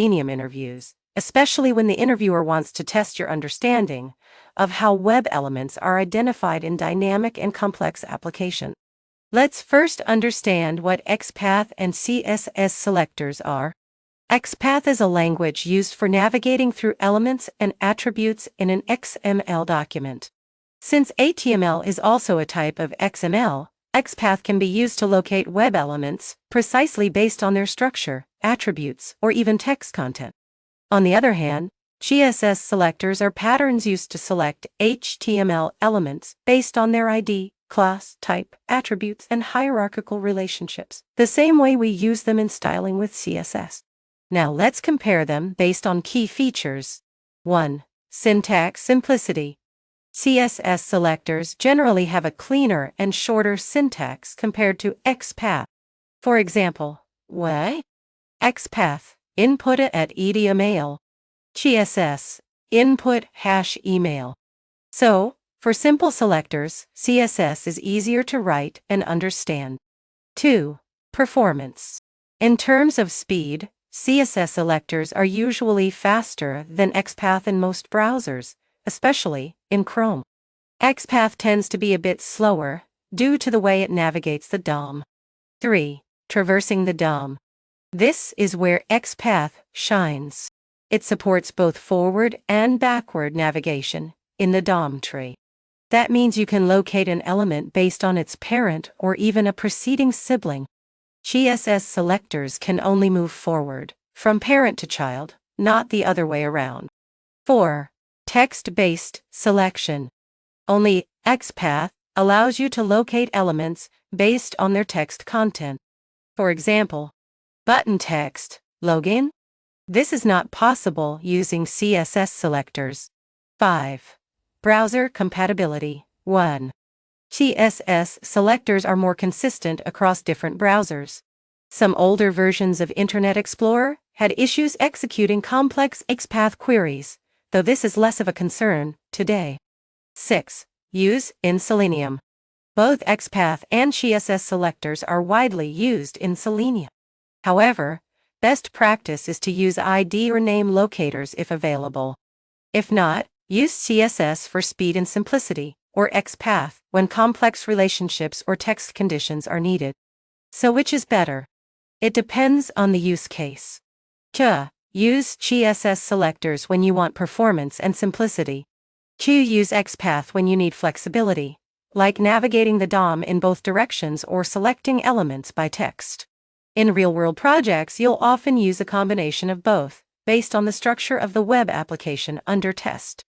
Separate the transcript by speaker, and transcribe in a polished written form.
Speaker 1: Selenium interviews, especially when the interviewer wants to test your understanding of how web elements are identified in dynamic and complex applications. Let's first understand what XPath and CSS selectors are. XPath is a language used for navigating through elements and attributes in an XML document. Since HTML is also a type of XML, XPath can be used to locate web elements precisely based on their structure, attributes, or even text content. On the other hand, CSS selectors are patterns used to select HTML elements based on their ID, class, type, attributes, and hierarchical relationships, the same way we use them in styling with CSS. Now let's compare them based on key features. 1. Syntax simplicity. CSS selectors generally have a cleaner and shorter syntax compared to XPath. For example, XPath, input at email. CSS, input #email. So, for simple selectors, CSS is easier to write and understand. 2. Performance. In terms of speed, CSS selectors are usually faster than XPath in most browsers, especially in Chrome. XPath tends to be a bit slower due to the way it navigates the DOM. 3. Traversing the DOM. This is where XPath shines. It supports both forward and backward navigation in the DOM tree. That means you can locate an element based on its parent or even a preceding sibling. CSS selectors can only move forward, from parent to child, not the other way around. 4. Text-based selection. Only XPath allows you to locate elements based on their text content. For example, button text, login. This is not possible using CSS selectors. 5. Browser compatibility. 1. CSS selectors are more consistent across different browsers. Some older versions of Internet Explorer had issues executing complex XPath queries, though this is less of a concern today. 6. Use in Selenium. Both XPath and CSS selectors are widely used in Selenium. However, best practice is to use ID or name locators if available. If not, use CSS for speed and simplicity, or XPath when complex relationships or text conditions are needed. So which is better? It depends on the use case. Use CSS selectors when you want performance and simplicity. Use XPath when you need flexibility, like navigating the DOM in both directions or selecting elements by text. In real-world projects, you'll often use a combination of both, based on the structure of the web application under test.